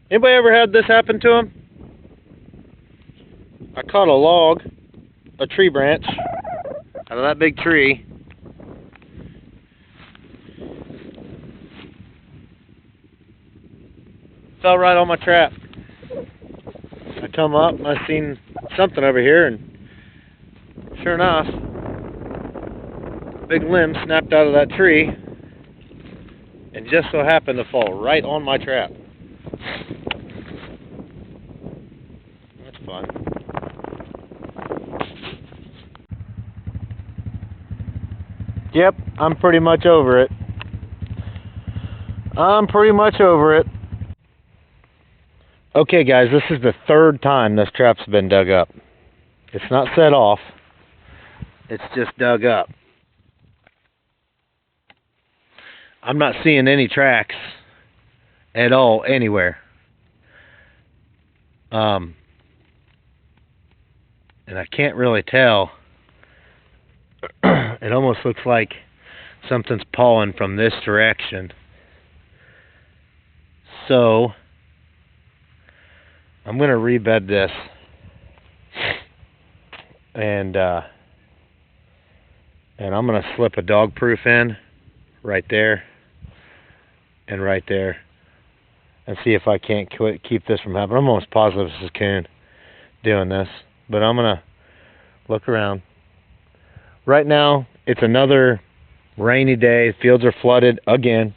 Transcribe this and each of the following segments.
Anybody ever had this happen to them? I caught a log, a tree branch, out of that big tree. Fell right on my trap. I come up and I seen something over here, and sure enough, big limb snapped out of that tree and just so happened to fall right on my trap. That's fun. Yep, I'm pretty much over it. Okay guys, this is the third time this trap's been dug up. It's not set off, it's just dug up. I'm not seeing any tracks at all anywhere. And I can't really tell. It almost looks like something's pawing from this direction. So I'm going to rebed this, and I'm going to slip a dog proof in right there and right there, and see if I can't keep this from happening. I'm almost positive this is coon doing this, but I'm going to look around. Right now, it's another rainy day. Fields are flooded again.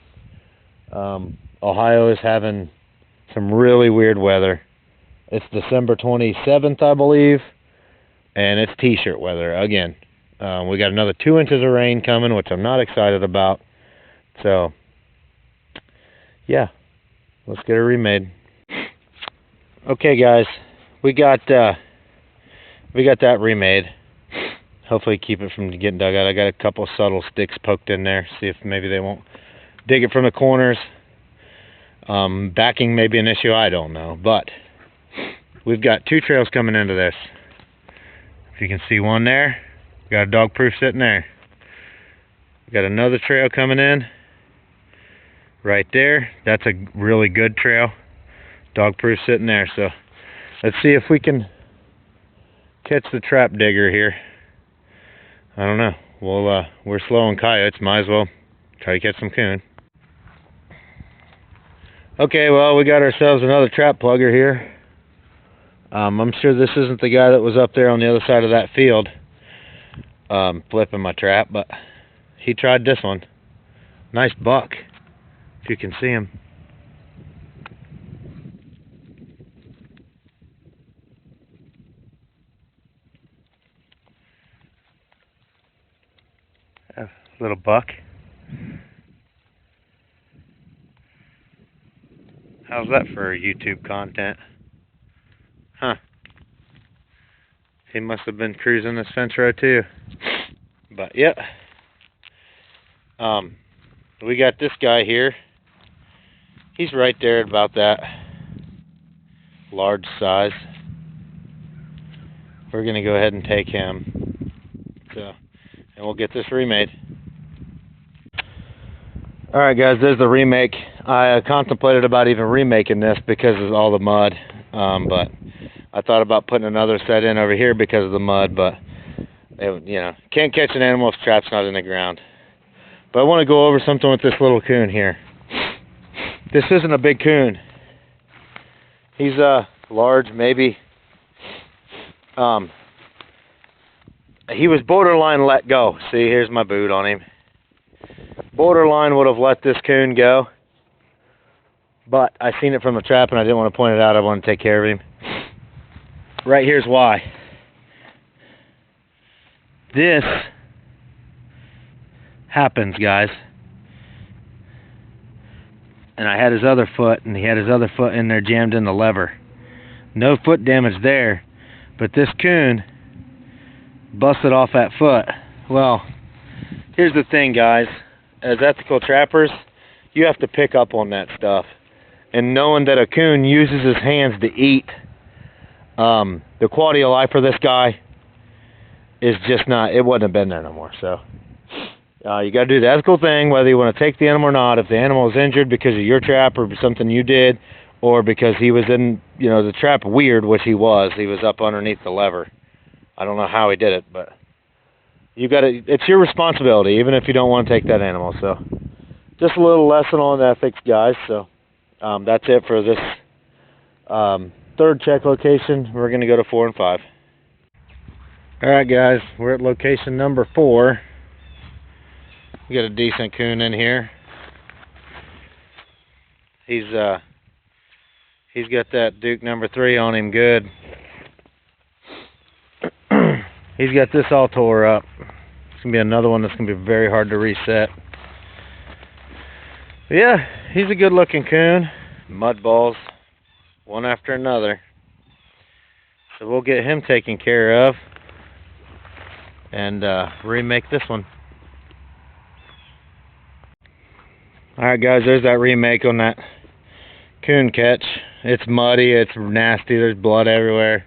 Ohio is having some really weird weather. It's December 27th, I believe, and it's t-shirt weather again. We got another 2 inches of rain coming, which I'm not excited about. So, yeah, let's get it remade. Okay, guys, we got that remade. Hopefully, keep it from getting dug out. I got a couple subtle sticks poked in there. See if maybe they won't dig it from the corners. Backing may be an issue. I don't know, but we've got 2 trails coming into this. If you can see one there, got a dog proof sitting there. We got another trail coming in right there. That's a really good trail. Dog proof sitting there. So let's see if we can catch the trap digger here. I don't know. Well, we're slow on coyotes. Might as well try to catch some coon. Okay, well, we got ourselves another trap plugger here. I'm sure this isn't the guy that was up there on the other side of that field flipping my trap, but he tried this one. Nice buck, if you can see him. Little buck. How's that for YouTube content? Huh. He must have been cruising this fence row too. But, yep. We got this guy here. He's right there at about that large size. We're going to go ahead and take him. So, and we'll get this remade. Alright guys, there's the remake. I contemplated about even remaking this because of all the mud. But I thought about putting another set in over here because of the mud, but can't catch an animal if the trap's not in the ground. But I want to go over something with this little coon here. This isn't a big coon. He's large, maybe. He was borderline let go. See, here's my boot on him. Borderline would have let this coon go, but I seen it from the trap and I didn't want to point it out. I want to take care of him. Right here's why. This happens, guys. And I had his other foot, and he had his other foot in there jammed in the lever. No foot damage there, but this coon busted off that foot. Well, here's the thing, guys. As ethical trappers, you have to pick up on that stuff. And knowing that a coon uses his hands to eat, the quality of life for this guy is just not, it wouldn't have been there no more. So you got to do the ethical thing, whether you want to take the animal or not. If the animal is injured because of your trap or something you did, or because he was in, the trap weird, which he was. He was up underneath the lever. I don't know how he did it, but it's your responsibility, even if you don't want to take that animal. So just a little lesson on ethics, guys. So that's it for this third check location. We're going to go to 4 and 5. Alright guys, we're at location number 4. We got a decent coon in here. He's got that Duke number 3 on him good. He's got this all tore up. It's going to be another one that's going to be very hard to reset. But yeah, he's a good looking coon. Mud balls, one after another. So we'll get him taken care of and remake this one. Alright guys, there's that remake on that coon catch. It's muddy, it's nasty, there's blood everywhere.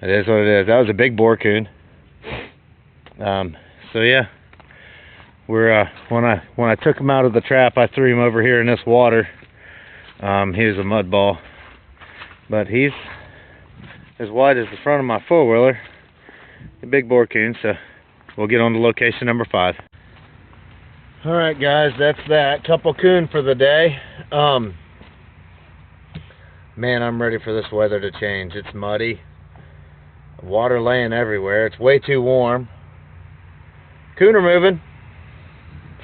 It is what it is. That was a big boar coon. So yeah, we're when I took him out of the trap, I threw him over here in this water. He was a mud ball, but he's as wide as the front of my four-wheeler. A big boar coon. So we'll get on to location number 5. All right, guys, that's that. Couple coon for the day. Man, I'm ready for this weather to change. It's muddy. Water laying everywhere. It's way too warm. Coon are moving.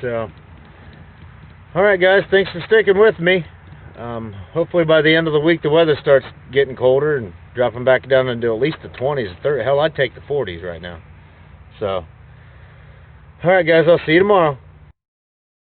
So, alright guys, thanks for sticking with me. Hopefully by the end of the week the weather starts getting colder and dropping back down into at least the 20s, 30s. Hell, I'd take the 40s right now. So, alright guys, I'll see you tomorrow.